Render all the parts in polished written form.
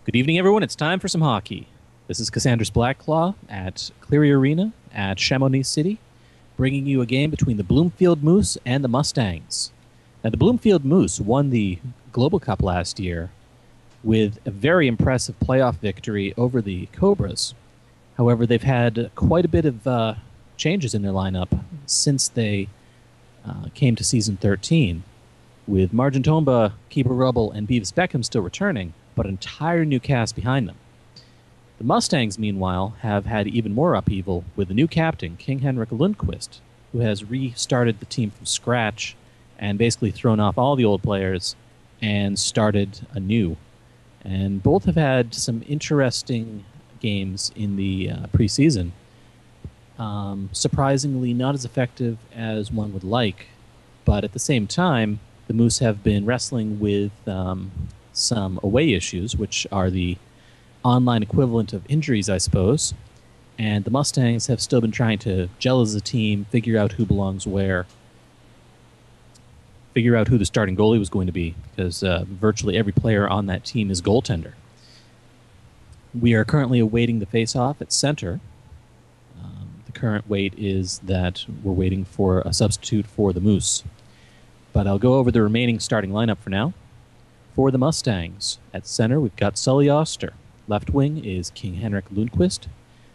Good evening, everyone. It's time for some hockey. This is Cassandrus Blackclaw at Cleary Arena at Chamonix City, bringing you a game between the Bloomfield Moose and the Mustangs. Now, the Bloomfield Moose won the Global Cup last year with a very impressive playoff victory over the Cobras. However, they've had quite a bit of changes in their lineup since they came to Season 13, with Margin Tomba, Keeper Rubble, and Beavis Beckham still returning, but an entire new cast behind them. The Mustangs, meanwhile, have had even more upheaval with the new captain, KingHenrik Lundquist, who has restarted the team from scratch and basically thrown off all the old players and started anew. And both have had some interesting games in the preseason. Surprisingly, not as effective as one would like, but at the same time, the Moose have been wrestling with some away issues, which are the online equivalent of injuries, I suppose. And the Mustangs have still been trying to gel as a team, figure out who belongs where, figure out who the starting goalie was going to be, because virtually every player on that team is goaltender. We are currently awaiting the face-off at center. The current wait is that we're waiting for a substitute for the Moose. But I'll go over the remaining starting lineup for now. For the Mustangs, at center, we've got Sullie Auster. Left wing is KingHenrik Lundquist.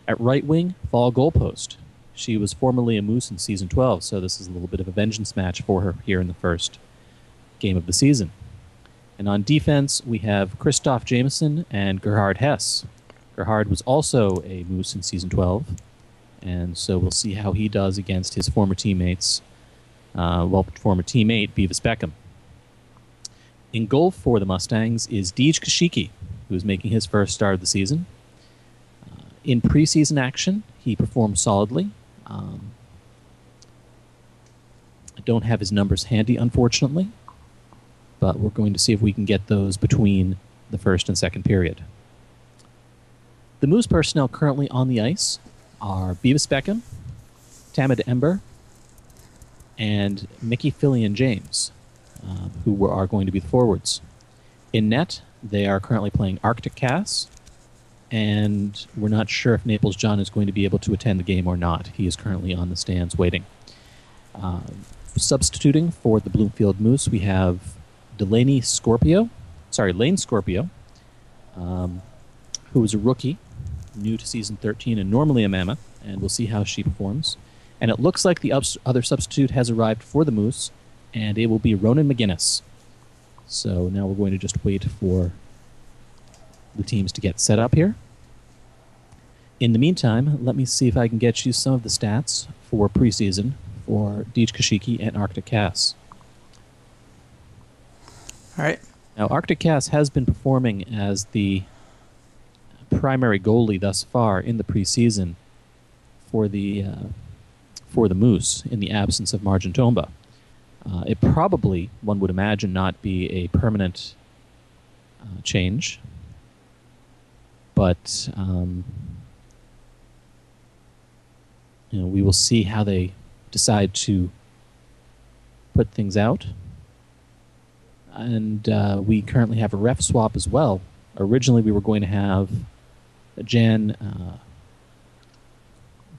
At right wing, Fall Goalpost. She was formerly a Moose in Season 12, so this is a little bit of a vengeance match for her here in the first game of the season. And on defense, we have Kristoff, Jameson and Gerhard Hesse. Gerhard was also a Moose in Season 12, and so we'll see how he does against his former teammates, former teammate Beavis Beckham. In goal for the Mustangs is Deej Kashiki, who is making his first start of the season. In preseason action, he performed solidly. I don't have his numbers handy, unfortunately, but we're going to see if we can get those between the first and second period. The Moose personnel currently on the ice are Beavis Beckham, Tammed Ember, and Mickey Fillion James, who are going to be the forwards. In net, they are currently playing Arctic Cass, and we're not sure if Naples John is going to be able to attend the game or not. He is currently on the stands waiting. Substituting for the Bloomfield Moose, we have Lane Scorpio, who is a rookie, new to Season 13 and normally a Mammoth, and we'll see how she performs. And it looks like the other substitute has arrived for the Moose, and it will be Ronan McGinnis. So now we're going to just wait for the teams to get set up here. In the meantime, let me see if I can get you some of the stats for preseason for Deej Kashiki and Arctic Cass. All right. Now, Arctic Cass has been performing as the primary goalie thus far in the preseason for the Moose in the absence of Margin Tomba. It probably, one would imagine, not be a permanent change, but we will see how they decide to put things out. And we currently have a ref swap as well. Originally, we were going to have Jan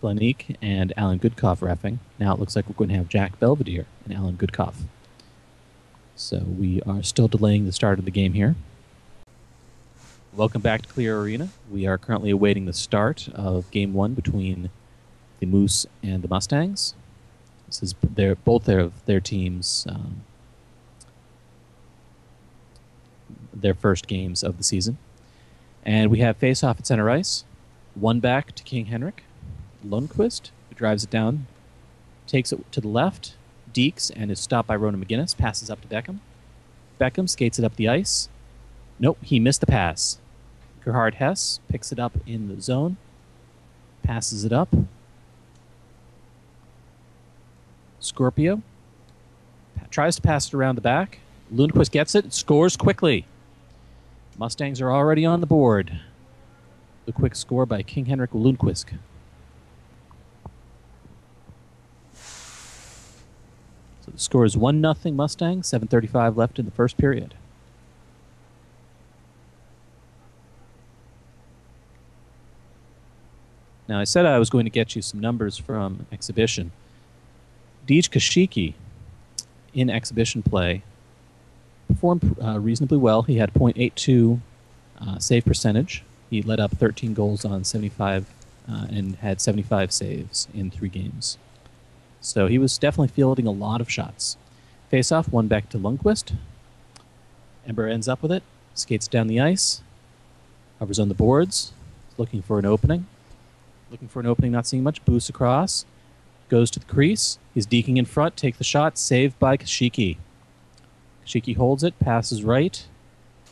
Blanique and Alan Goodkoff reffing. Now it looks like we're going to have Jack Belvedere and Alan Goodkoff. So we are still delaying the start of the game here. Welcome back to Clear Arena. We are currently awaiting the start of Game 1 between the Moose and the Mustangs. This is both of their teams' their first games of the season. And we have face-off at center ice. One back to KingHenrik Lundquist, who drives it down, takes it to the left, dekes, and is stopped by Ronan McGinnis, passes up to Beckham. Beckham skates it up the ice. Nope, he missed the pass. Gerhard Hesse picks it up in the zone, passes it up. Scorpio tries to pass it around the back. Lundquist gets it, scores quickly. Mustangs are already on the board. The quick score by KingHenrik Lundquist. So the score is 1-0 Mustangs, 7:35 left in the first period. Now, I said I was going to get you some numbers from exhibition. Deej Kashiki, in exhibition play, performed reasonably well. He had .82 save percentage. He let up 13 goals on 75 and had 75 saves in 3 games. So he was definitely fielding a lot of shots. Face-off, one back to Lundquist. Ember ends up with it, skates down the ice, hovers on the boards, looking for an opening. Looking for an opening, not seeing much. Boosts across, goes to the crease. He's deking in front, takes the shot, saved by Kashiki. Kashiki holds it, passes right,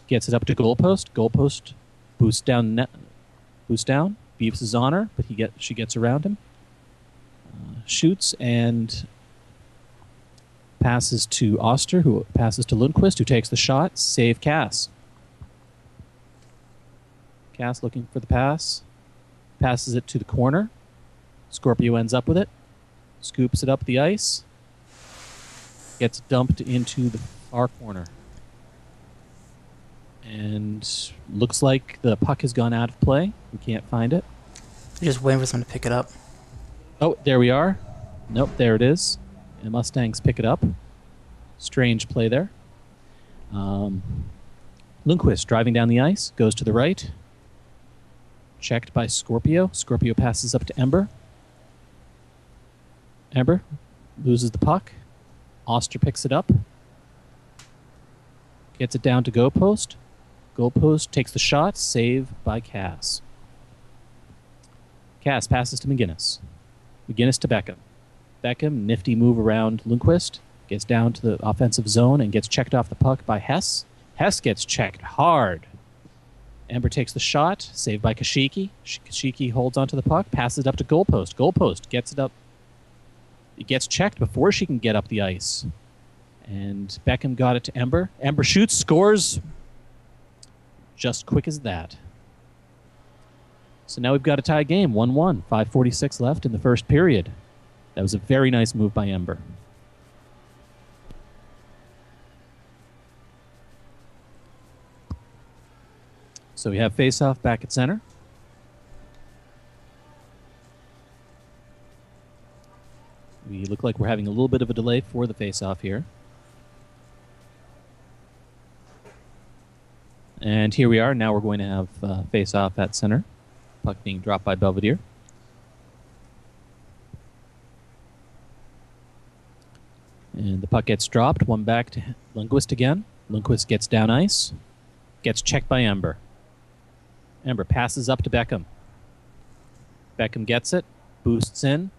gets it up to Goalpost. Goalpost boosts down. Beavis is on her, but she gets around him. Shoots and passes to Auster, who passes to Lundquist, who takes the shot. Save Cass. Cass looking for the pass. Passes it to the corner. Scorpio ends up with it. Scoops it up the ice. Gets dumped into the far corner. And looks like the puck has gone out of play. We can't find it. You're just waiting for someone to pick it up. Oh, there we are. Nope, there it is. And the Mustangs pick it up. Strange play there. Lundquist driving down the ice, goes to the right. Checked by Scorpio. Scorpio passes up to Ember. Ember loses the puck. Auster picks it up. Gets it down to Goalpost. Goalpost takes the shot. Save by Cass. Cass passes to McGinnis. McGinnis to Beckham. Beckham, nifty move around Lundquist. Gets down to the offensive zone and gets checked off the puck by Hesse. Hesse gets checked hard. Ember takes the shot. Saved by Kashiki. Kashiki holds onto the puck. Passes it up to Goalpost. Goalpost gets it up. It gets checked before she can get up the ice. And Beckham got it to Ember. Ember shoots, scores. Just quick as that. So now we've got a tie game, 1-1. 5:46 left in the first period. That was a very nice move by Ember. So we have face-off back at center. We look like we're having a little bit of a delay for the face-off here. And here we are. Now we're going to have face-off at center. Puck being dropped by Belvedere. And the puck gets dropped. One back to Lundquist again. Lundquist gets down ice. Gets checked by Ember. Ember passes up to Beckham. Beckham gets it. Boosts in.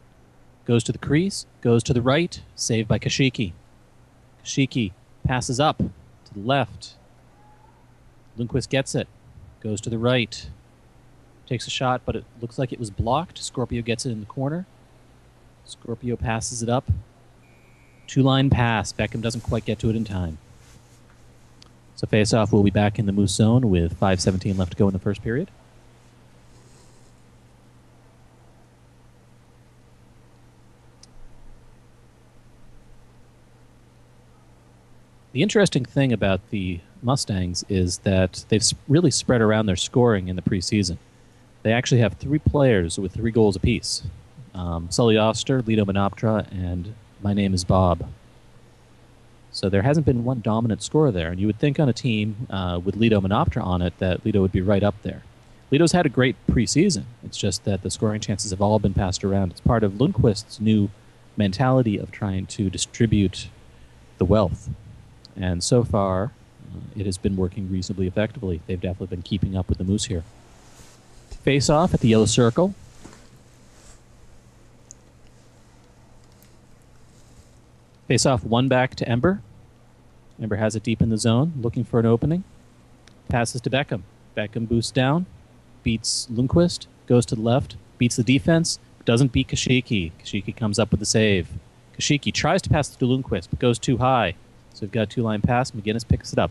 Goes to the crease. Goes to the right. Saved by Kashiki. Kashiki passes up to the left. Lundquist gets it. Goes to the right. Takes a shot, but it looks like it was blocked. Scorpio gets it in the corner. Scorpio passes it up. Two-line pass. Beckham doesn't quite get to it in time. So face-off will be back in the Moose zone with 5:17 left to go in the first period. The interesting thing about the Mustangs is that they've really spread around their scoring in the preseason. They actually have 3 players with 3 goals apiece. Sullie Auster, Lido Menoptera, and My Name is Bob. So there hasn't been one dominant scorer there. And you would think on a team with Lido Menoptera on it that Lido would be right up there. Lido's had a great preseason. It's just that the scoring chances have all been passed around. It's part of Lundquist's new mentality of trying to distribute the wealth. And so far, it has been working reasonably effectively. They've definitely been keeping up with the Moose here. Face-off at the yellow circle. Face-off one back to Ember. Ember has it deep in the zone, looking for an opening. Passes to Beckham. Beckham boosts down, beats Lundquist, goes to the left, beats the defense, doesn't beat Kashiki. Kashiki comes up with the save. Kashiki tries to pass it to Lundquist, but goes too high. So we've got a 2-line pass. McGinnis picks it up.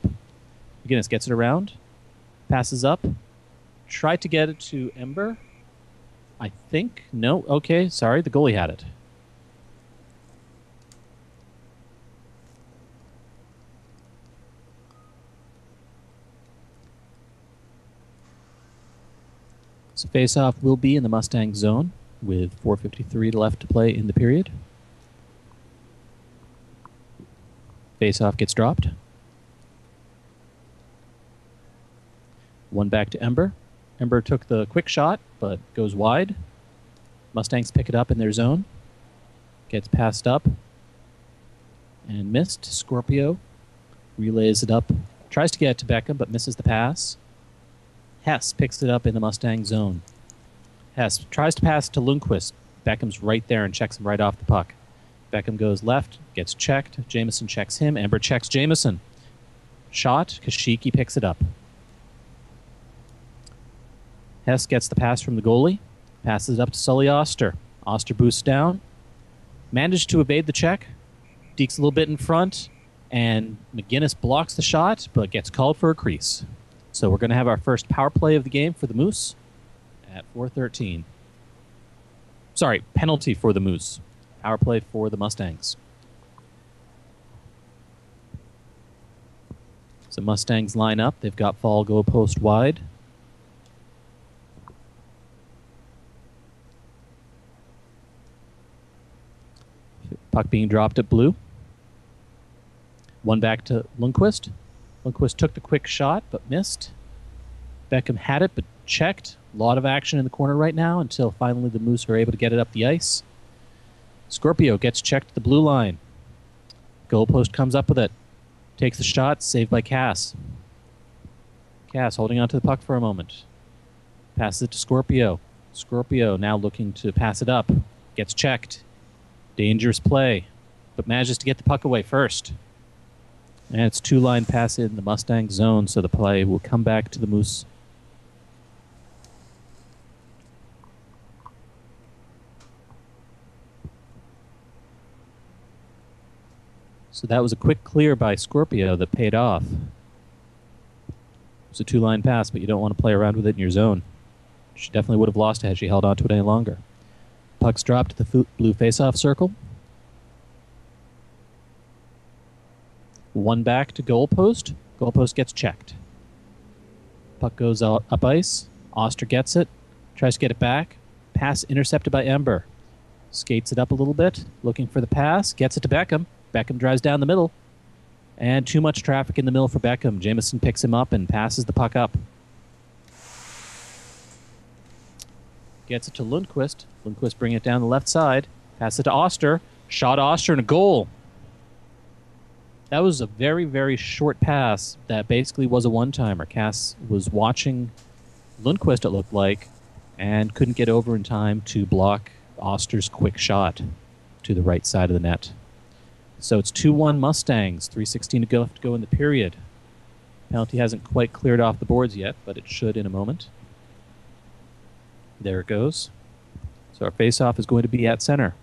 McGinnis gets it around, passes up, tried to get it to Ember. I think. No, okay, sorry, the goalie had it. So face-off will be in the Mustang zone with 4:53 left to play in the period. Face-off gets dropped. One back to Ember. Ember took the quick shot, but goes wide. Mustangs pick it up in their zone. Gets passed up and missed. Scorpio relays it up. Tries to get it to Beckham, but misses the pass. Hesse picks it up in the Mustang zone. Hesse tries to pass to Lundquist. Beckham's right there and checks him right off the puck. Beckham goes left, gets checked. Jameson checks him. Ember checks Jameson. Shot. Kashiki picks it up. Hesse gets the pass from the goalie. Passes it up to Sullie Auster. Auster boosts down. Managed to evade the check. Dekes a little bit in front. And McGinnis blocks the shot, but gets called for a crease. So we're going to have our first power play of the game for the Moose at 4:13. Sorry, penalty for the Moose. Power play for the Mustangs. So Mustangs line up. They've got Fall goalpost wide. Puck being dropped at blue. One back to Lundquist. Lundquist took the quick shot, but missed. Beckham had it, but checked. A lot of action in the corner right now until finally the Moose are able to get it up the ice. Scorpio gets checked to the blue line. Goalpost comes up with it. Takes the shot, saved by Cass. Cass holding on to the puck for a moment. Passes it to Scorpio. Scorpio now looking to pass it up. Gets checked. Dangerous play, but manages to get the puck away first. And it's two-line pass in the Mustang zone, so the play will come back to the Moose. So that was a quick clear by Scorpio that paid off. It was a two-line pass, but you don't want to play around with it in your zone. She definitely would have lost it had she held on to it any longer. Puck's dropped to the blue face-off circle. One back to goalpost. Goalpost gets checked. Puck goes up ice. Auster gets it. Tries to get it back. Pass intercepted by Ember. Skates it up a little bit. Looking for the pass. Gets it to Beckham. Beckham drives down the middle. And too much traffic in the middle for Beckham. Jameson picks him up and passes the puck up. Gets it to Lundquist. Lundquist bringing it down the left side. Pass it to Auster. Shot Auster and a goal. That was a very, very short pass that basically was a one-timer. Cass was watching Lundquist, it looked like, and couldn't get over in time to block Auster's quick shot to the right side of the net. So it's 2-1 Mustangs, 3:16 to go in the period. Penalty hasn't quite cleared off the boards yet, but it should in a moment. There it goes. So our face-off is going to be at center.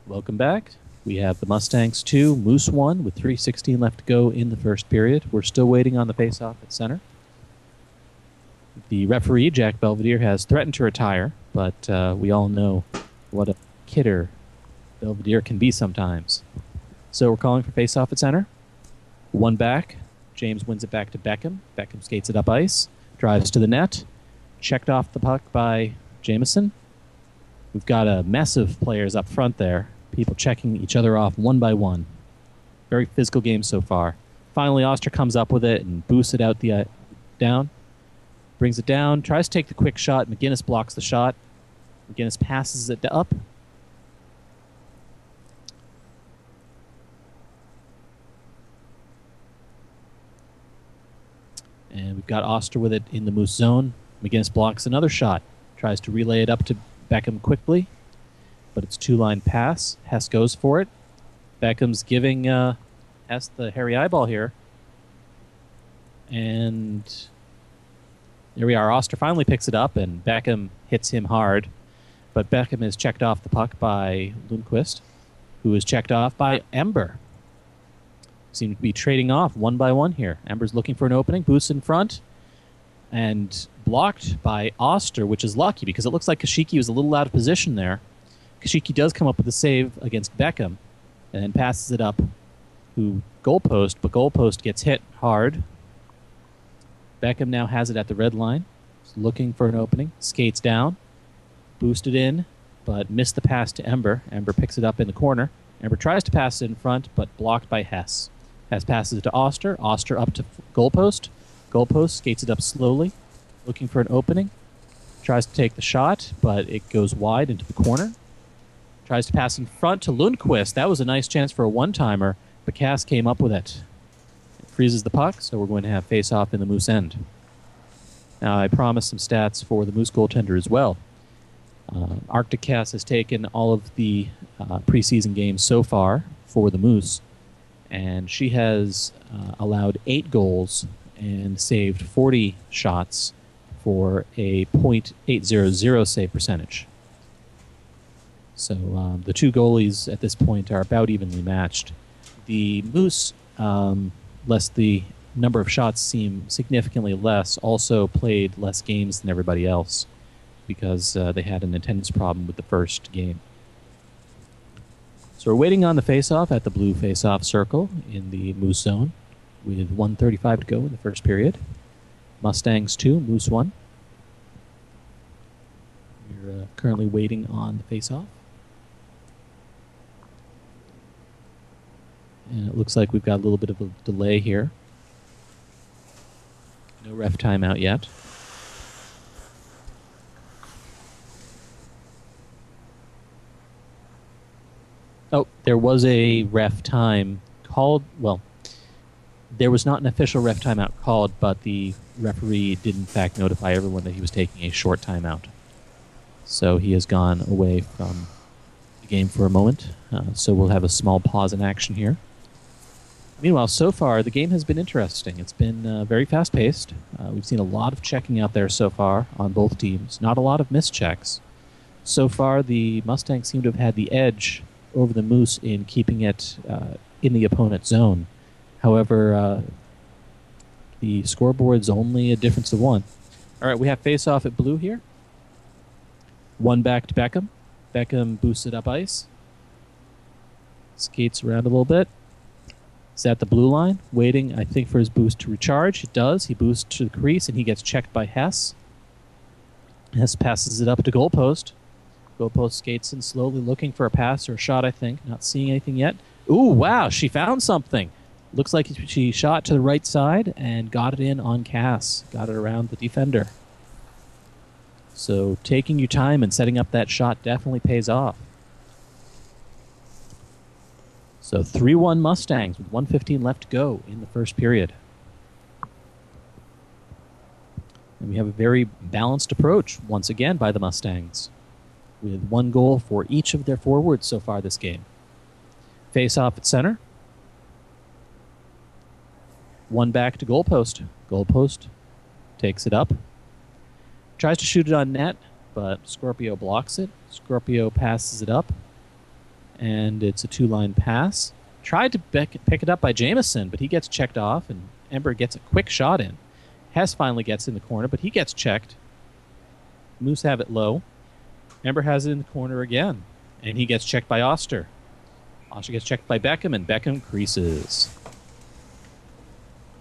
Welcome back. We have the Mustangs 2, Moose 1, with 3:16 left to go in the first period. We're still waiting on the face-off at center. The referee, Jack Belvedere, has threatened to retire, but we all know what a kidder Belvedere can be sometimes. So we're calling for face-off at center. One back. James wins it back to Beckham. Beckham skates it up ice. Drives to the net. Checked off the puck by Jameson. We've got a mess of players up front there. People checking each other off one by one. Very physical game so far. Finally, Auster comes up with it and boosts it out the down. Brings it down. Tries to take the quick shot. McGinnis blocks the shot. McGinnis passes it up. And we've got Auster with it in the Moose zone. McGinnis blocks another shot. Tries to relay it up to Beckham quickly. But it's two-line pass. Hesse goes for it. Beckham's giving Hesse the hairy eyeball here. And there we are. Auster finally picks it up, and Beckham hits him hard. But Beckham is checked off the puck by Lundquist, who is checked off by Ember. Seem to be trading off one by one here. Ember's looking for an opening, boosts in front, and blocked by Auster, which is lucky because it looks like Kashiki was a little out of position there. Kashiki does come up with a save against Beckham and then passes it up to Goalpost, but Goalpost gets hit hard. Beckham now has it at the red line. He's looking for an opening. Skates down. Boosted in, but missed the pass to Ember. Ember picks it up in the corner. Ember tries to pass it in front, but blocked by Hesse. Hesse passes it to Auster. Auster up to Goalpost. Goalpost skates it up slowly, looking for an opening. Tries to take the shot, but it goes wide into the corner. Tries to pass in front to Lundquist. That was a nice chance for a one-timer, but Cass came up with it. It freezes the puck, so we're going to have face-off in the Moose end. Now, I promised some stats for the Moose goaltender as well. Arctic Cass has taken all of the preseason games so far for the Moose, and she has allowed 8 goals and saved 40 shots for a .800 save percentage. So the two goalies at this point are about evenly matched. The Moose, lest the number of shots seem significantly less, also played less games than everybody else because they had an attendance problem with the first game. So we're waiting on the face-off at the blue face-off circle in the Moose zone with 1:35 to go in the first period. Mustangs 2, Moose 1. We're currently waiting on the face-off. And it looks like we've got a little bit of a delay here. No ref timeout yet. Oh, there was a ref time called. Well, there was not an official ref timeout called, but the referee did in fact notify everyone that he was taking a short timeout. So he has gone away from the game for a moment. So we'll have a small pause in action here. Meanwhile, so far, the game has been interesting. It's been very fast-paced. We've seen a lot of checking out there so far on both teams. Not a lot of mischecks. So far, the Mustangs seem to have had the edge over the Moose in keeping it in the opponent's zone. However, the scoreboard's only a difference of 1. All right, we have face-off at blue here. 1 back to Beckham. Beckham boosts it up ice. Skates around a little bit. He's at the blue line, waiting, I think, for his boost to recharge. He does. He boosts to the crease, and he gets checked by Hesse. Hesse passes it up to Goalpost. Goalpost skates in slowly, looking for a pass or a shot, I think. Not seeing anything yet. Ooh, wow, she found something. Looks like she shot to the right side and got it in on Cass. Got it around the defender. So taking your time and setting up that shot definitely pays off. So 3-1 Mustangs with 1:15 left to go in the first period. And we have a very balanced approach, once again, by the Mustangs, with 1 goal for each of their forwards so far this game. Face-off at center. 1 back to Goalpost. Goalpost takes it up. Tries to shoot it on net, but Scorpio blocks it. Scorpio passes it up, and it's a 2-line pass. Tried to pick it up by Jameson, but he gets checked off, and Ember gets a quick shot in. Hesse finally gets in the corner, but he gets checked. Moose have it low. Ember has it in the corner again, and he gets checked by Auster. Auster gets checked by Beckham, and Beckham creases.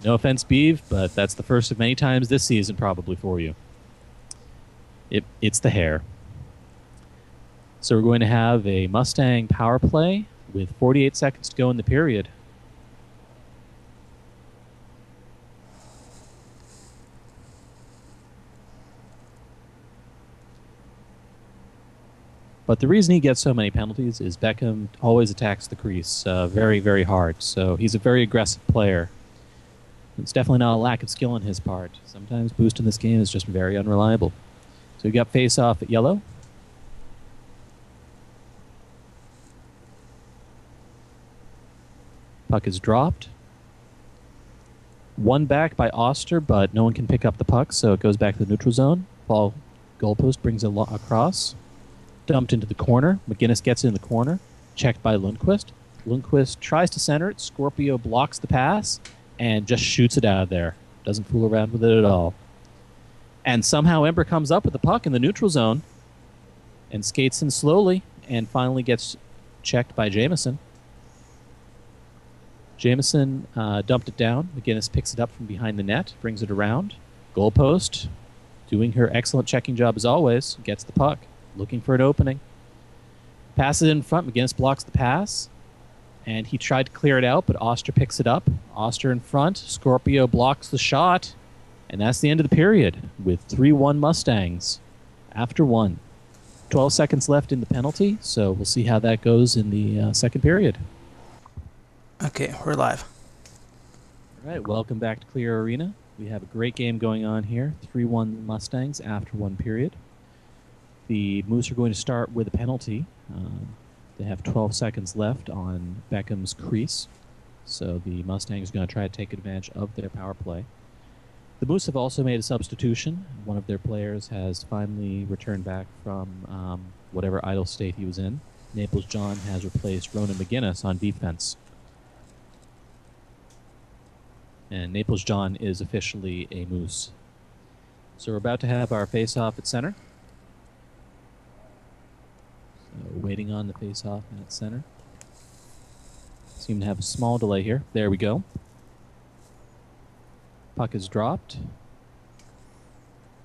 No offense, Beav, but that's the first of many times this season probably for you. It's the hair. So we're going to have a Mustang power play with 48 seconds to go in the period. But the reason he gets so many penalties is Beckham always attacks the crease very, very hard. So he's a very aggressive player. It's definitely not a lack of skill on his part. Sometimes boost in this game is just very unreliable. So we got face-off at yellow. Puck is dropped. 1 back by Auster, but no one can pick up the puck, so it goes back to the neutral zone. Ball Goalpost brings it across. Dumped into the corner. McGinnis gets it in the corner. Checked by Lundquist. Lundquist tries to center it. Scorpio blocks the pass and just shoots it out of there. Doesn't fool around with it at all. And somehow Ember comes up with the puck in the neutral zone and skates in slowly and finally gets checked by Jameson. Jameson dumped it down. McGinnis picks it up from behind the net, brings it around. Goalpost, doing her excellent checking job as always, gets the puck, looking for an opening. Passes it in front. McGinnis blocks the pass, and he tried to clear it out, but Auster picks it up. Auster in front. Scorpio blocks the shot, and that's the end of the period with 3-1 Mustangs after one. 12 seconds left in the penalty, so we'll see how that goes in the second period. Okay, we're live. All right, welcome back to Clear Arena. We have a great game going on here. 3-1 Mustangs after one period. The Moose are going to start with a penalty. They have 12 seconds left on Beckham's crease, so the Mustangs are going to try to take advantage of their power play. The Moose have also made a substitution. One of their players has finally returned back from whatever idle state he was in. Naples John has replaced Ronan McGinnis on defense. And Naples John is officially a Moose. So we're about to have our face-off at center. So waiting on the face-off at center. Seem to have a small delay here. There we go. Puck is dropped.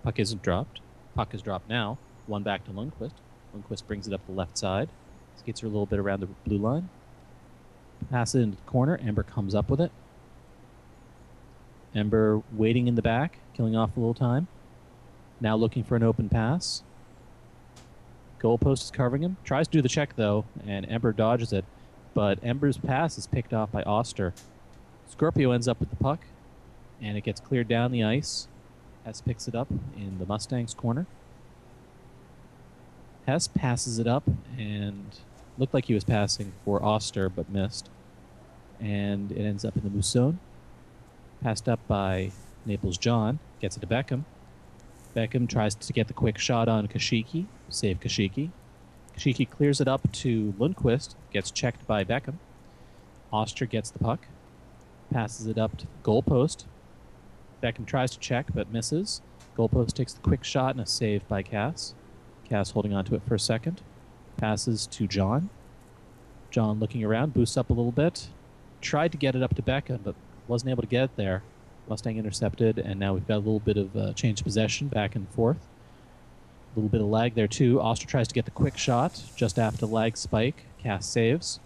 Puck isn't dropped. Puck is dropped now. One back to Lundquist. Lundquist brings it up the left side. Skates her a little bit around the blue line. Pass it into the corner. Ember comes up with it. Ember waiting in the back, killing off a little time. Now looking for an open pass. Goalpost is covering him. Tries to do the check, though, and Ember dodges it. But Ember's pass is picked off by Auster. Scorpio ends up with the puck, and it gets cleared down the ice. Hesse picks it up in the Mustangs' corner. Hesse passes it up, and looked like he was passing for Auster, but missed. And it ends up in the Moose zone. Passed up by Naples John. Gets it to Beckham. Beckham tries to get the quick shot on Kashiki. Save Kashiki. Kashiki clears it up to Lundquist. Gets checked by Beckham. Auster gets the puck. Passes it up to Goalpost. Beckham tries to check, but misses. Goalpost takes the quick shot and a save by Cass. Cass holding on to it for a second. Passes to John. John looking around, boosts up a little bit. Tried to get it up to Beckham, but wasn't able to get it there. Mustang intercepted, and now we've got a little bit of change of possession back and forth. A little bit of lag there, too. Auster tries to get the quick shot just after the lag spike. Cass saves.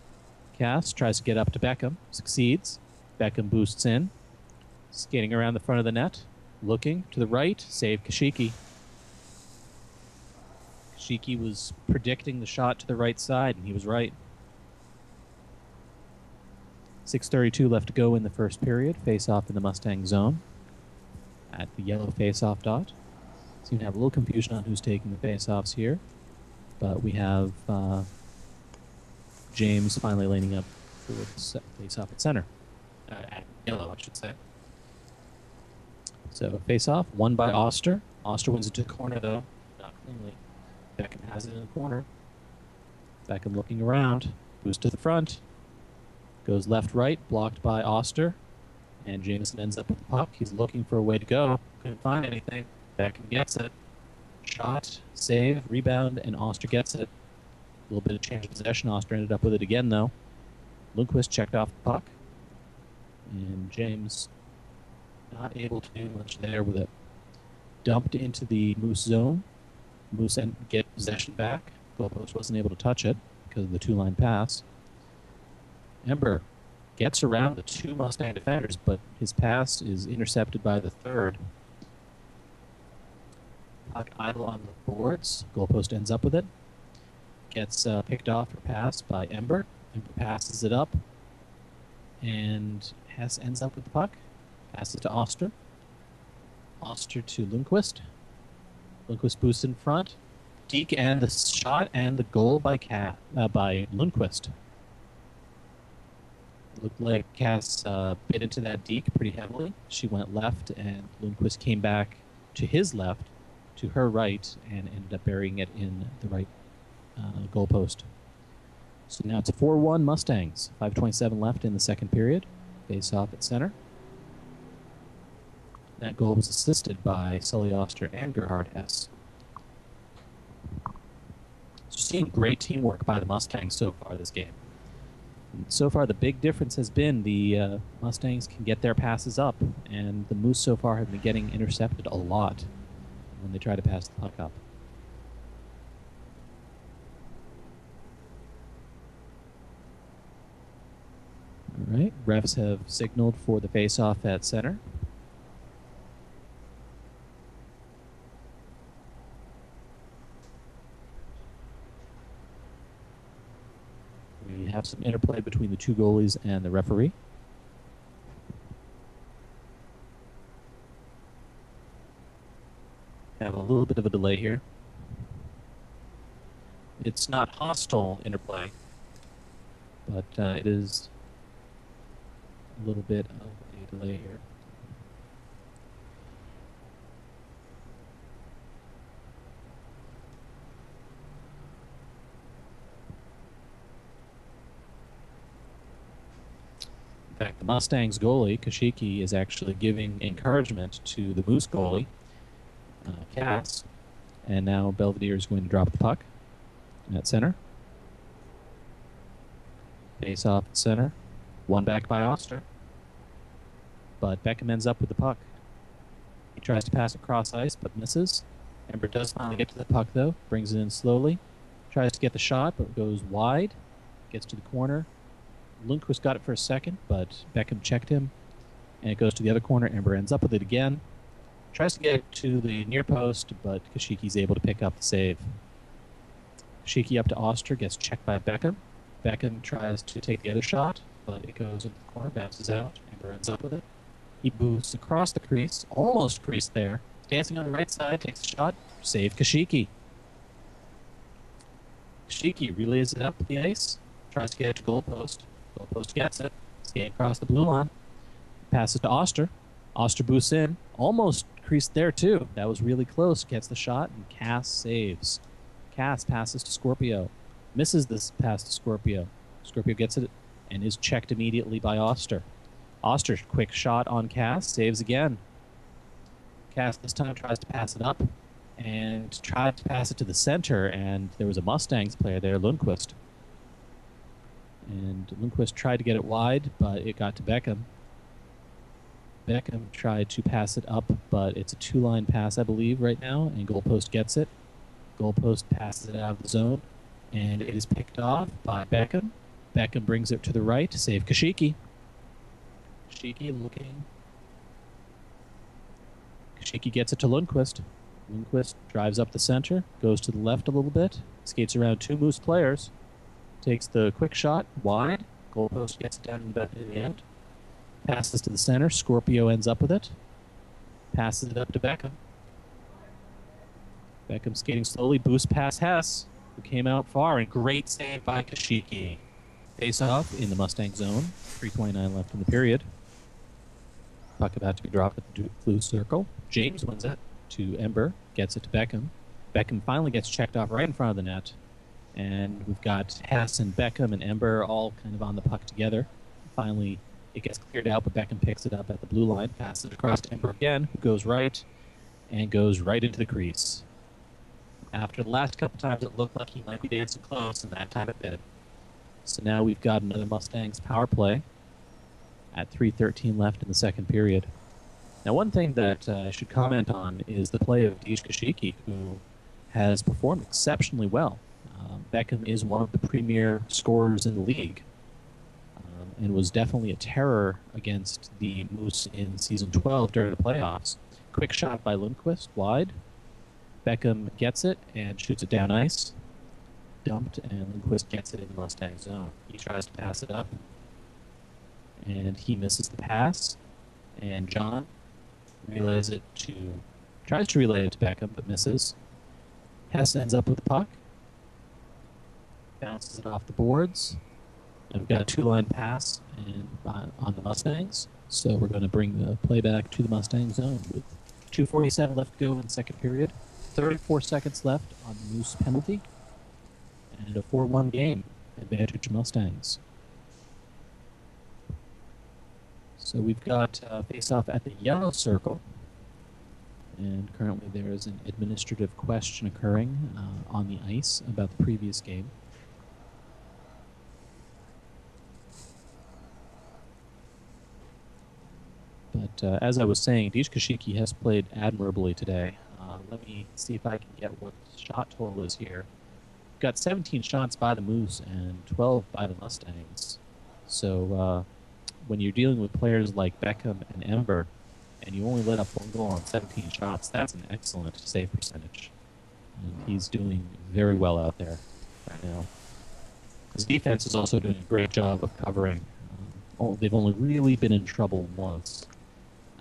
Cass tries to get up to Beckham. Succeeds. Beckham boosts in. Skating around the front of the net. Looking to the right. Save Kashiki. Kashiki was predicting the shot to the right side, and he was right. 6:32 left to go in the first period. Face-off in the Mustang zone at the yellow face-off dot. Seem to have a little confusion on who's taking the face-offs here, but we have James finally laning up for the face-off at center. At yellow, I should say. So face-off, won by Auster. Auster wins it to the corner, though. Not cleanly. Beckham has it in the corner. Beckham looking around. Moves to the front. Goes left-right, blocked by Auster. And Jameson ends up with the puck. He's looking for a way to go. Couldn't find anything. Beckham gets it. Shot, save, rebound, and Auster gets it. A little bit of change of possession. Auster ended up with it again, though. Lundquist checked off the puck. And James not able to do much there with it. Dumped into the Moose zone. Moose get possession back. Goalpost wasn't able to touch it because of the two-line pass. Ember gets around the two Mustang defenders, but his pass is intercepted by the third. Puck idle on the boards. Goalpost ends up with it. Gets picked off or passed by Ember. Ember passes it up. And Hesse ends up with the puck. Passes to Auster. Auster to Lundquist. Lundquist boosts in front. Deke and the shot and the goal by Lundquist. Looked like Cass bit into that Deke pretty heavily. She went left, and Lundquist came back to his left, to her right, and ended up burying it in the right goalpost. So now it's a 4-1 Mustangs. 5:27 left in the second period. Face off at center. That goal was assisted by Sullie, Auster, and Gerhard Hesse. So seeing great teamwork by the Mustangs so far this game. So far, the big difference has been the Mustangs can get their passes up, and the Moose so far have been getting intercepted a lot when they try to pass the puck up. All right, refs have signaled for the face-off at center. We have some interplay between the two goalies and the referee. Have a little bit of a delay here. It's not hostile interplay, but it is a little bit of a delay here. In fact, the Mustangs goalie, Kashiki, is actually giving encouragement to the Moose goalie, Cass. And now Belvedere is going to drop the puck at center. Face off at center. One back by Auster. But Beckham ends up with the puck. He tries to pass across ice, but misses. Ember does finally get to the puck, though. Brings it in slowly. Tries to get the shot, but goes wide. Gets to the corner. Lundquist got it for a second, but Beckham checked him. And it goes to the other corner. Ember ends up with it again. Tries to get it to the near post, but Kashiki's able to pick up the save. Kashiki up to Auster, gets checked by Beckham. Beckham tries to take the other shot, but it goes into the corner, bounces out. Ember ends up with it. He moves across the crease, almost creased there. Dancing on the right side, takes a shot, save Kashiki. Kashiki relays it up the ice, tries to get it to Goalpost. Goalpost gets it, skating across the blue line. Passes to Auster. Auster boosts in, almost creased there too. That was really close. Gets the shot, and Cass saves. Cass passes to Scorpio. Misses this pass to Scorpio. Scorpio gets it and is checked immediately by Auster. Auster, quick shot on Cass, saves again. Cass this time tries to pass it up and tried to pass it to the center, and there was a Mustangs player there, Lundquist. And Lundquist tried to get it wide, but it got to Beckham. Beckham tried to pass it up, but it's a two-line pass, I believe, right now, and Goalpost gets it. Goalpost passes it out of the zone, and it is picked off by Beckham. Beckham brings it to the right to save Kashiki. Kashiki looking. Kashiki gets it to Lundquist. Lundquist drives up the center, goes to the left a little bit, skates around two Moose players, takes the quick shot wide. Goalpost gets it down in the end. Passes to the center. Scorpio ends up with it. Passes it up to Beckham. Beckham skating slowly. Boost past Hesse, who came out far. And great save by Kashiki. Face off in the Mustang zone. 3:29 left in the period. Puck about to be dropped at the blue circle. James wins it to Ember. Gets it to Beckham. Beckham finally gets checked off right in front of the net. And we've got Hesse and Beckham and Ember all kind of on the puck together. Finally, it gets cleared out, but Beckham picks it up at the blue line, passes it across to Ember again, who goes right, and goes right into the crease. After the last couple times, it looked like he might be dancing close, and that time it did. So now we've got another Mustangs power play at 3:13 left in the second period. Now, one thing that I should comment on is the play of Deej Kashiki, who has performed exceptionally well. Beckham is one of the premier scorers in the league, and was definitely a terror against the Moose in Season 12 during the playoffs. Quick shot by Lundquist, wide. Beckham gets it and shoots it down ice. Dumped, and Lundquist gets it in the Mustang zone. He tries to pass it up, and he misses the pass. And John tries to relay it to Beckham, but misses. Hesse ends up with the puck. Bounces it off the boards. And we've got a two-line pass on the Mustangs. So we're going to bring the play back to the Mustang zone with 2:47 left to go in the second period. 34 seconds left on the Moose penalty. And a 4-1 game. Advantage Mustangs. So we've got face-off at the yellow circle. And currently there is an administrative question occurring on the ice about the previous game. But as I was saying, Kashiki has played admirably today. Let me see if I can get what the shot total is here. We've got 17 shots by the Moose and 12 by the Mustangs. So when you're dealing with players like Beckham and Ember, and you only let up 1 goal on 17 shots, that's an excellent save percentage. And he's doing very well out there right now. His defense is also doing a great job of covering. They've only really been in trouble once.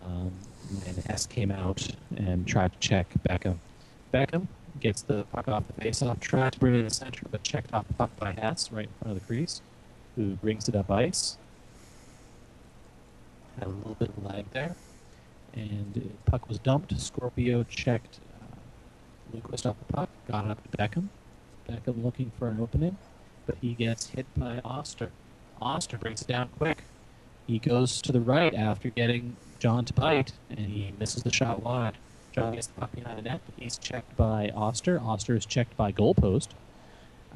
And Hesse came out and tried to check Beckham. Beckham gets the puck off the faceoff, tried to bring it in the center, but checked off the puck by Hesse right in front of the crease, who brings it up ice. Had a little bit of lag there. And the puck was dumped. Scorpio checked Lundquist off the puck, got it up to Beckham. Beckham looking for an opening, but he gets hit by Auster. Auster brings it down quick. He goes to the right after getting John to bite, and he misses the shot wide. John gets the puck behind the net, but he's checked by Auster. Auster is checked by Goalpost.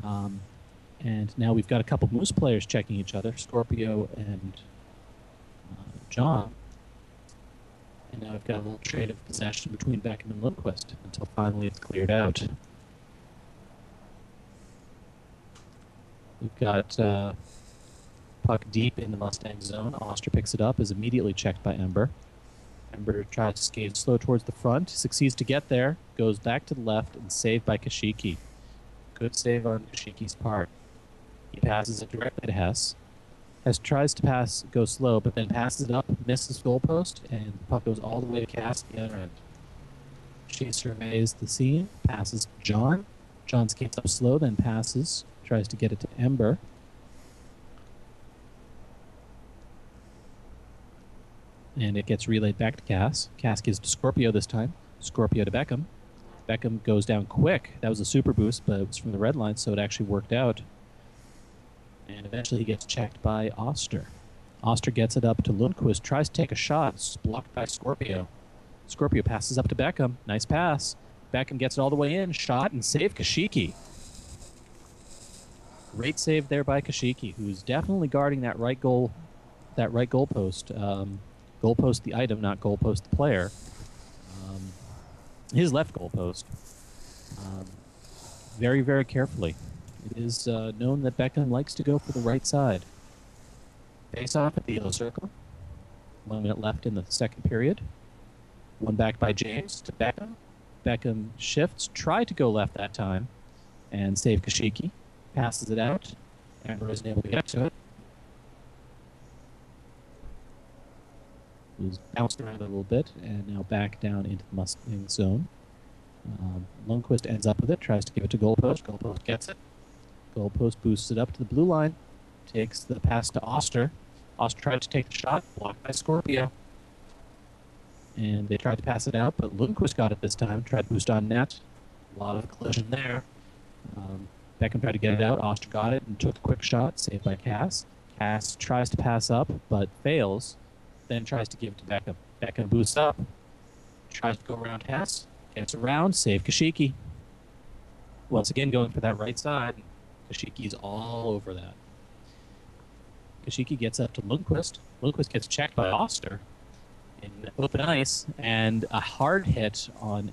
And now we've got a couple Moose players checking each other, Scorpio and John. And now we've got a little trade of possession between Beckham and Lundquist until finally it's cleared out. We've got puck deep in the Mustang zone. Auster picks it up, is immediately checked by Ember. Ember tries to skate slow towards the front, succeeds to get there, goes back to the left, and saved by Kashiki. Good save on Kashiki's part. He passes it directly to Hesse. Hesse tries to go slow, but then passes it up, misses Goalpost, and the puck goes all the way to Cass at the other end. She surveys the scene, passes to John. John skates up slow, then passes, tries to get it to Ember. And it gets relayed back to Cass. Cass gives to Scorpio this time. Scorpio to Beckham. Beckham goes down quick. That was a super boost, but it was from the red line, so it actually worked out. And eventually he gets checked by Auster. Auster gets it up to Lundquist, tries to take a shot. It's blocked by Scorpio. Scorpio passes up to Beckham. Nice pass. Beckham gets it all the way in. Shot and save Kashiki. Great save there by Kashiki, who's definitely guarding that right goalpost. Goalpost the item, not goalpost the player. His left goalpost. Very, very carefully. It is known that Beckham likes to go for the right side. Face off at the yellow circle. 1 minute left in the second period. One back by James to Beckham. Beckham shifts, tried to go left that time, and save Kashiki. Passes it out. Ember isn't able to get to it. He's bounced around a little bit, and now back down into the Mustang zone. Lundquist ends up with it, tries to give it to Goalpost. Goalpost gets it. Goalpost boosts it up to the blue line. Takes the pass to Auster. Auster tried to take the shot, blocked by Scorpio. And they tried to pass it out, but Lundquist got it this time. Tried to boost on net. A lot of collision there. Beckham tried to get it out. Auster got it and took a quick shot, saved by Cass. Cass tries to pass up, but fails. Then tries to give it to Beckham. Beckham boosts up. Tries to go around Hesse. Gets around, save Kashiki. Once again going for that right side. Kashiki's all over that. Kashiki gets up to Lundquist. Lundquist gets checked by Auster in open ice, and a hard hit on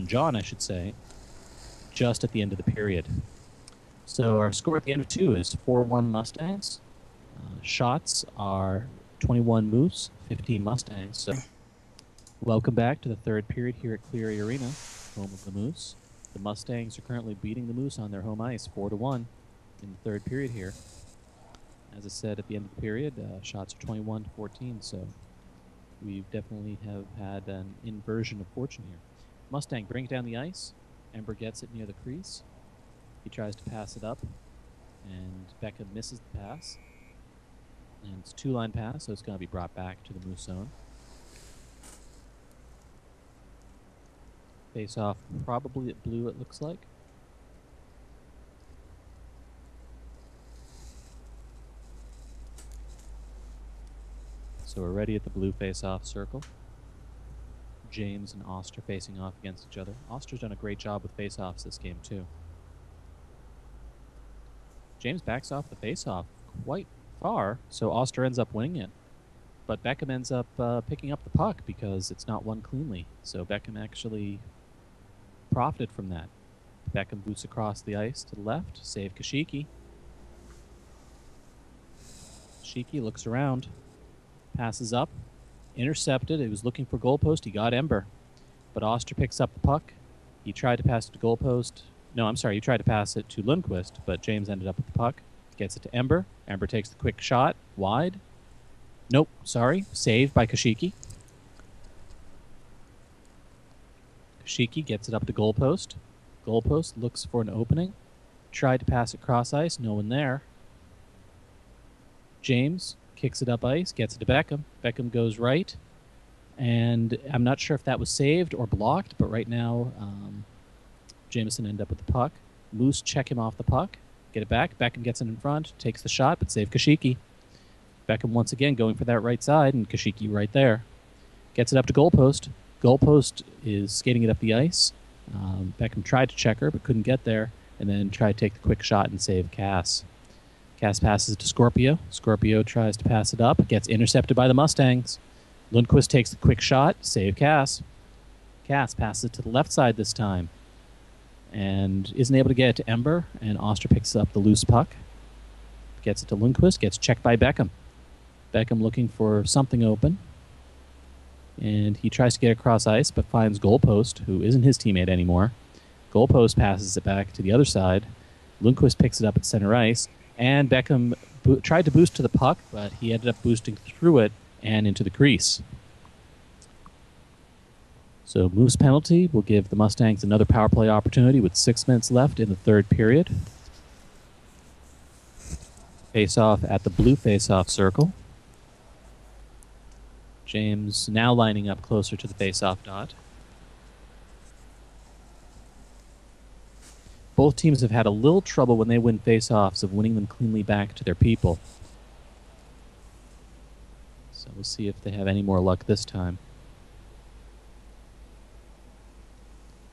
John, I should say, just at the end of the period. So our score at the end of 2 is 4-1 Mustangs. Shots are 21 Moose, 15 Mustangs. So welcome back to the third period here at Cleary Arena, home of the Moose. The Mustangs are currently beating the Moose on their home ice 4-1 in the third period here. As I said at the end of the period, shots are 21-14, so we definitely have had an inversion of fortune here. Mustang brings down the ice. Ember gets it near the crease. He tries to pass it up, and Beckham misses the pass. And it's a two-line pass, so it's going to be brought back to the Moose zone. Face-off probably at blue, it looks like. So we're ready at the blue face-off circle. James and Auster facing off against each other. Auster's done a great job with face-offs this game, too. James backs off the face-off quite far, so Auster ends up winning it. but Beckham ends up picking up the puck because it's not won cleanly. So Beckham actually profited from that. Beckham boots across the ice to the left, save Kashiki. Kashiki looks around, passes up, intercepted. It was looking for Goalpost. He got Ember, but Auster picks up the puck. He tried to pass it to Goalpost. No, I'm sorry. He tried to pass it to Lundquist, but James ended up with the puck. Gets it to Ember. Ember takes the quick shot. Wide. Nope, sorry. Saved by Kashiki. Kashiki gets it up to Goalpost. Goalpost looks for an opening. Tried to pass it cross ice. No one there. James kicks it up ice. Gets it to Beckham. Beckham goes right. And I'm not sure if that was saved or blocked, but right now Jameson ended up with the puck. Moose check him off the puck. Get it back. Beckham gets it in front. Takes the shot, but save Kashiki. Beckham once again going for that right side, and Kashiki right there. Gets it up to Goalpost. Goalpost is skating it up the ice. Beckham tried to check her, but couldn't get there, and then tried to take the quick shot and save Cass. Cass passes it to Scorpio. Scorpio tries to pass it up. Gets intercepted by the Mustangs. Lundquist takes the quick shot. Save Cass. Cass passes it to the left side this time, and isn't able to get it to Ember, and Auster picks up the loose puck. Gets it to Lundquist. Gets checked by Beckham. Beckham looking for something open, and he tries to get across ice, but finds Goalpost, who isn't his teammate anymore. Goalpost passes it back to the other side. Lundquist picks it up at center ice, and Beckham tried to boost to the puck, but he ended up boosting through it and into the crease. So Moose penalty will give the Mustangs another power play opportunity with 6 minutes left in the third period. Face-off at the blue face-off circle. James now lining up closer to the face-off dot. Both teams have had a little trouble when they win face-offs of winning them cleanly back to their people. So we'll see if they have any more luck this time.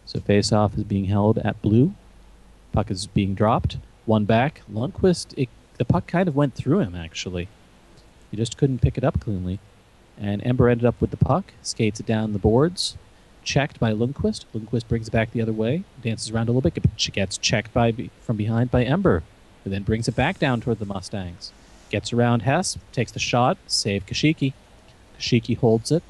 So face-off is being held at blue. Puck is being dropped. One back. Lundquist, the puck kind of went through him, actually. He just couldn't pick it up cleanly. And Ember ended up with the puck, skates it down the boards, checked by Lundquist. Lundquist brings it back the other way, dances around a little bit, gets checked from behind by Ember, who then brings it back down toward the Mustangs. Gets around Hesse, takes the shot, save Kashiki. Kashiki holds it,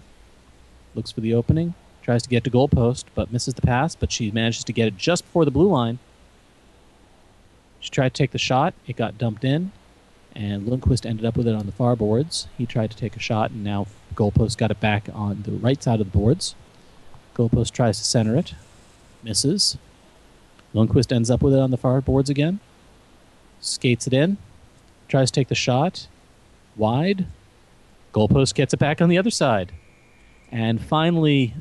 looks for the opening, tries to get to Goalpost, but misses the pass, but she manages to get it just before the blue line. She tried to take the shot, it got dumped in, and Lundquist ended up with it on the far boards. He tried to take a shot, and now Goalpost got it back on the right side of the boards. Goalpost tries to center it. Misses. Lundquist ends up with it on the far boards again. Skates it in. Tries to take the shot. Wide. Goalpost gets it back on the other side. And finally,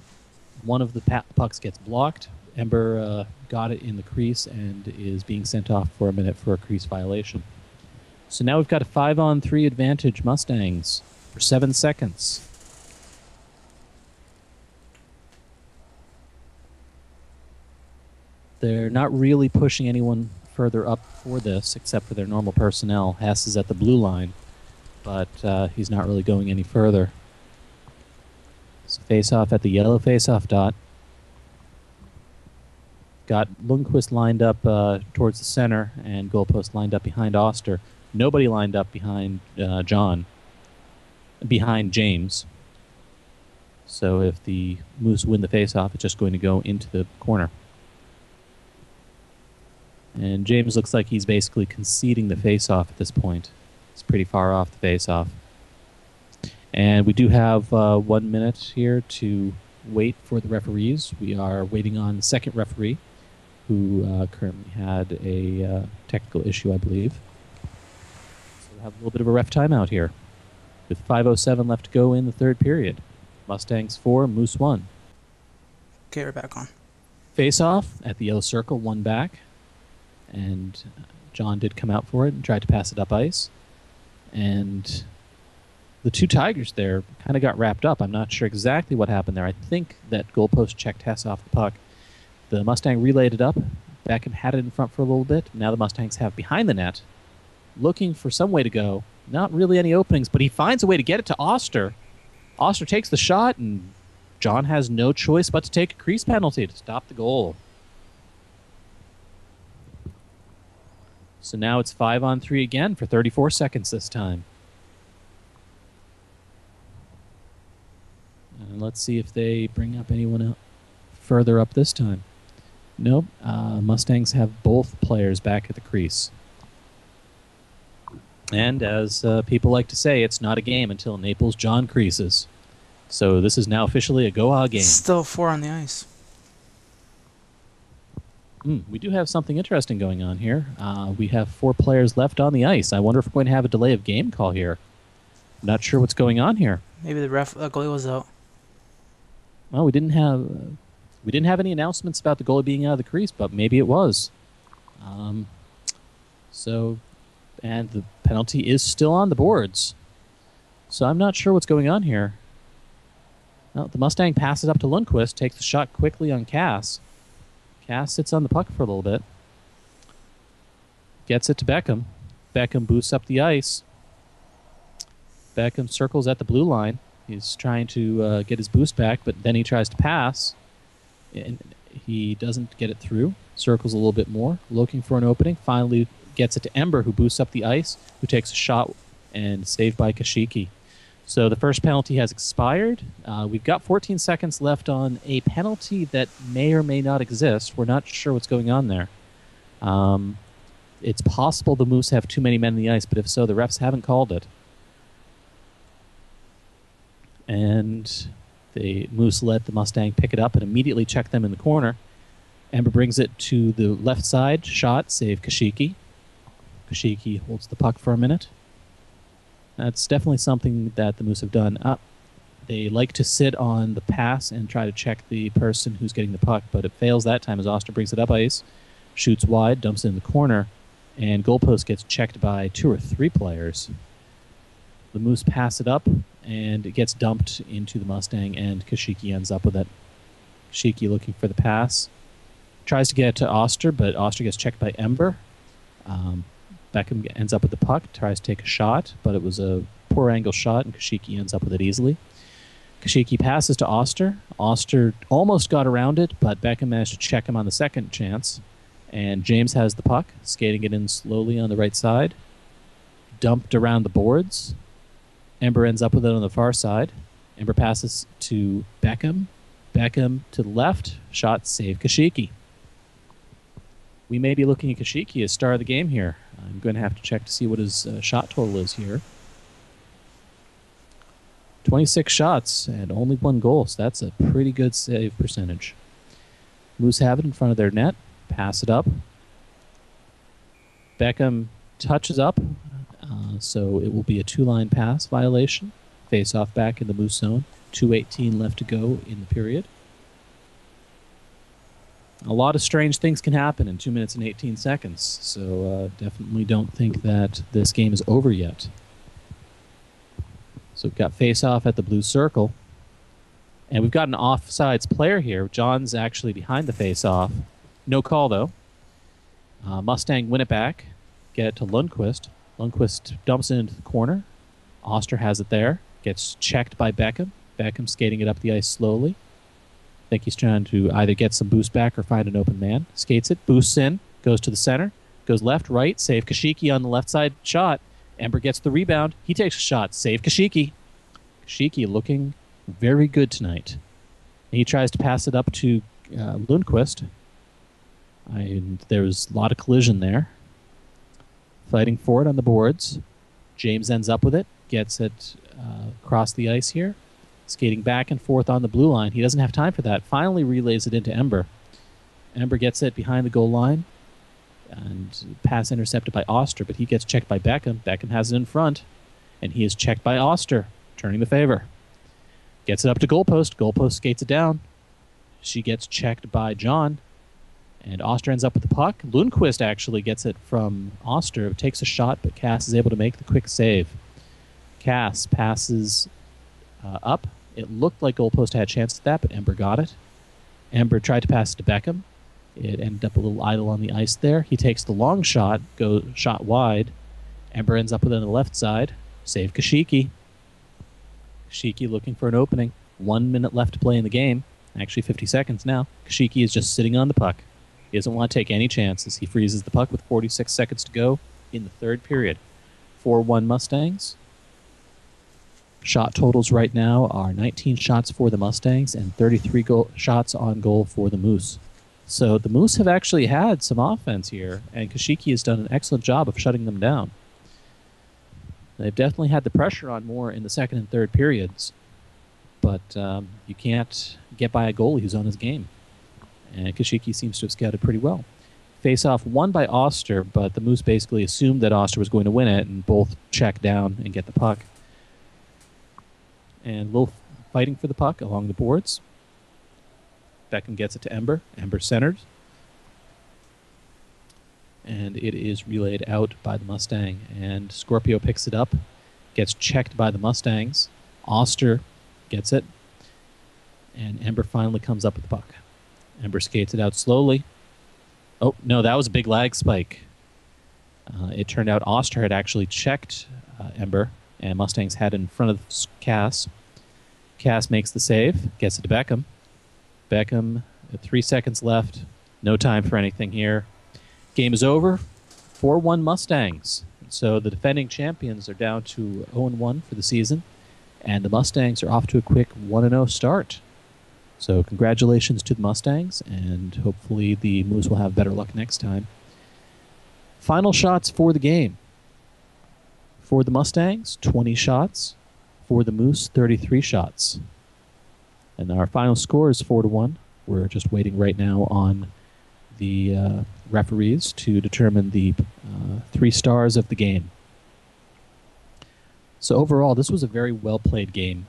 one of the pucks gets blocked. Ember got it in the crease and is being sent off for a minute for a crease violation. So now we've got a 5-on-3 advantage Mustangs for 7 seconds. They're not really pushing anyone further up for this, except for their normal personnel. Hesse is at the blue line, but he's not really going any further. So face-off at the yellow face-off dot. Got Lundquist lined up towards the center, and Goalpost lined up behind Auster. Nobody lined up behind behind James. So if the Moose win the face-off, it's just going to go into the corner. And James looks like he's basically conceding the face-off at this point. It's pretty far off the face-off. And we do have 1 minute here to wait for the referees. We are waiting on the second referee, who currently had a technical issue, I believe. So we'll have a little bit of a ref timeout here, with 5:07 left to go in the third period. Mustangs 4, Moose 1. Okay, we're back on. Face-off at the yellow circle, one back. And John did come out for it and tried to pass it up ice. And the two Tigers there kind of got wrapped up. I'm not sure exactly what happened there. I think that Goalpost checked Hesse off the puck. The Mustang relayed it up. Beckham had it in front for a little bit. Now the Mustangs have behind the net, looking for some way to go. Not really any openings, but he finds a way to get it to Auster. Auster takes the shot, and John has no choice but to take a crease penalty to stop the goal. So now it's 5-on-3 again for 34 seconds this time. And let's see if they bring up anyone further up this time. Nope. Mustangs have both players back at the crease. And as people like to say, it's not a game until Naples John creases. So this is now officially a GOHA game. Still 4 on the ice. We do have something interesting going on here. We have 4 players left on the ice. I wonder if we're going to have a delay of game call here. I'm not sure what's going on here. Maybe the goalie was out. Well, we didn't have any announcements about the goalie being out of the crease, but maybe it was. And the penalty is still on the boards. So I'm not sure what's going on here. Well, the Mustang passes up to Lundquist, takes the shot quickly on Cass. Cass sits on the puck for a little bit. Gets it to Beckham. Beckham boosts up the ice. Beckham circles at the blue line. He's trying to get his boost back, but then he tries to pass. And he doesn't get it through. Circles a little bit more, looking for an opening. Finally gets it to Ember, who boosts up the ice, who takes a shot and saved by Kashiki. So the first penalty has expired. We've got 14 seconds left on a penalty that may or may not exist. We're not sure what's going on there. It's possible the Moose have too many men on the ice, but if so, the refs haven't called it. And the Moose let the Mustang pick it up and immediately check them in the corner. Ember brings it to the left side. Shot, save Kashiki. Kashiki holds the puck for a minute. That's definitely something that the Moose have done. They like to sit on the pass and try to check the person who's getting the puck, but it fails that time as Auster brings it up ice, shoots wide, dumps it in the corner, and Goalpost gets checked by 2 or 3 players. The Moose pass it up, and it gets dumped into the Mustang, and Kashiki ends up with it. Kashiki looking for the pass. Tries to get it to Auster, but Auster gets checked by Ember. Beckham ends up with the puck, tries to take a shot, but it was a poor angle shot, and Kashiki ends up with it easily. Kashiki passes to Auster. Auster almost got around it, but Beckham managed to check him on the second chance. And James has the puck, skating it in slowly on the right side. Dumped around the boards. Ember ends up with it on the far side. Ember passes to Beckham. Beckham to the left. Shot, save Kashiki. We may be looking at Kashiki as star of the game here. I'm going to have to check to see what his shot total is here. 26 shots and only 1 goal, so that's a pretty good save percentage. Moose have it in front of their net. Pass it up. Beckham touches up, so it will be a 2-line pass violation. Face off back in the Moose zone. 2:18 left to go in the period. A lot of strange things can happen in 2 minutes and 18 seconds, so definitely don't think that this game is over yet. So we've got face-off at the blue circle, and we've got an offsides player here. John's actually behind the face-off. No call, though. Mustang win it back, get it to Lundquist. Lundquist dumps it into the corner. Auster has it there, gets checked by Beckham. Beckham skating it up the ice slowly. I think he's trying to either get some boost back or find an open man. Skates it, boosts in, goes to the center, goes left, right, save Kashiki on the left side shot. Ember gets the rebound. He takes a shot, save Kashiki. Kashiki looking very good tonight. He tries to pass it up to Lundquist. There was a lot of collision there. Fighting for it on the boards. James ends up with it, gets it across the ice here. Skating back and forth on the blue line. He doesn't have time for that. Finally relays it into Ember. Ember gets it behind the goal line. And pass intercepted by Auster, but he gets checked by Beckham. Beckham has it in front. And he is checked by Auster, turning the favor. Gets it up to Goalpost. Goalpost skates it down. She gets checked by John. And Auster ends up with the puck. Lundquist actually gets it from Auster. Takes a shot, but Cass is able to make the quick save. Cass passes up. It looked like Goalpost had a chance at that, but Ember got it. Ember tried to pass it to Beckham. It ended up a little idle on the ice there. He takes the long shot, goes shot wide, Ember ends up with it on the left side. Save Kashiki. Kashiki looking for an opening. 1 minute left to play in the game. Actually, 50 seconds now. Kashiki is just sitting on the puck. He doesn't want to take any chances. He freezes the puck with 46 seconds to go in the third period. 4-1 Mustangs. Shot totals right now are 19 shots for the Mustangs and 33 shots on goal for the Moose. So the Moose have actually had some offense here, and Kashiki has done an excellent job of shutting them down. They've definitely had the pressure on more in the second and third periods, but you can't get by a goalie who's on his game. And Kashiki seems to have scouted pretty well. Face-off won by Auster, but the Moose basically assumed that Auster was going to win it, and both check down and get the puck. And a little fighting for the puck along the boards. Beckham gets it to Ember. Ember centered. And it is relayed out by the Mustang. And Scorpio picks it up, gets checked by the Mustangs. Auster gets it. And Ember finally comes up with the puck. Ember skates it out slowly. Oh, no, that was a big lag spike. It turned out Auster had actually checked Ember, and Mustangs had it in front of Cass. Cass makes the save, gets it to Beckham. Beckham, 3 seconds left. No time for anything here. Game is over. 4-1 Mustangs. So the defending champions are down to 0-1 for the season, and the Mustangs are off to a quick 1-0 start. So congratulations to the Mustangs, and hopefully the Moose will have better luck next time. Final shots for the game. For the Mustangs, 20 shots. For the Moose, 33 shots. And our final score is 4-1. We're just waiting right now on the referees to determine the 3 stars of the game. So overall, this was a very well-played game.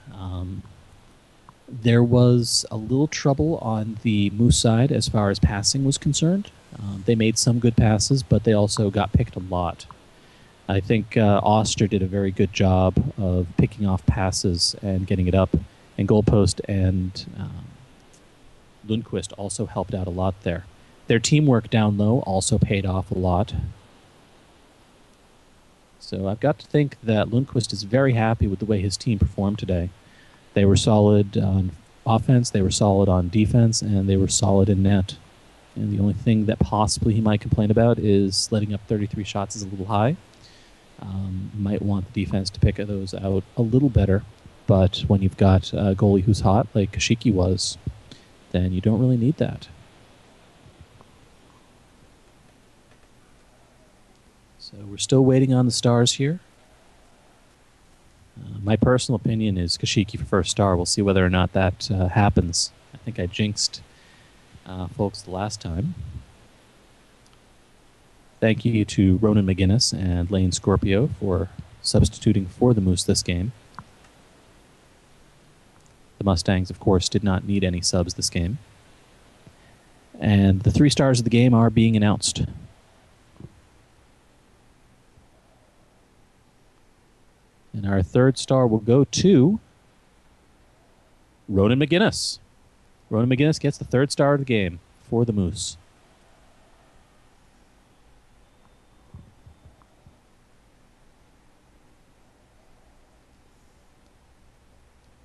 There was a little trouble on the Moose side as far as passing was concerned. They made some good passes, but they also got picked a lot. I think Auster did a very good job of picking off passes and getting it up, and Goalpost and Lundquist also helped out a lot there. Their teamwork down low also paid off a lot. So I've got to think that Lundquist is very happy with the way his team performed today. They were solid on offense, they were solid on defense, and they were solid in net. And the only thing that possibly he might complain about is letting up 33 shots is a little high. Might want the defense to pick those out a little better, but when you've got a goalie who's hot, like Kashiki was, then you don't really need that. So we're still waiting on the stars here. My personal opinion is Kashiki for first star. We'll see whether or not that happens. I think I jinxed folks the last time. Thank you to Ronan McGinnis and Lane Scorpio for substituting for the Moose this game. The Mustangs, of course, did not need any subs this game. And the 3 stars of the game are being announced. And our 3rd star will go to Ronan McGinnis. Ronan McGinnis gets the 3rd star of the game for the Moose.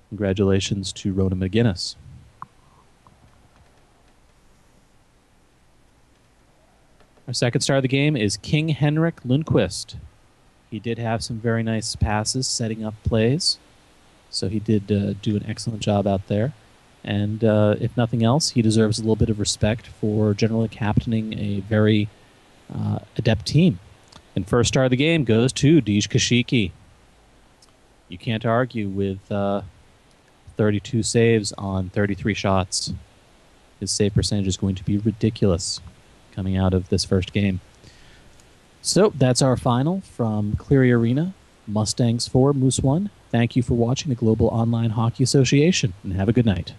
Congratulations to Ronan McGinnis. Our 2nd star of the game is KingHenrik Lundquist. He did have some very nice passes setting up plays, so he did do an excellent job out there. And if nothing else, he deserves a little bit of respect for generally captaining a very adept team. And 1st star of the game goes to Dij Kashiki. You can't argue with 32 saves on 33 shots. His save percentage is going to be ridiculous coming out of this first game. So that's our final from Cleary Arena, Mustangs 4, Moose 1. Thank you for watching the Global Online Hockey Association, and have a good night.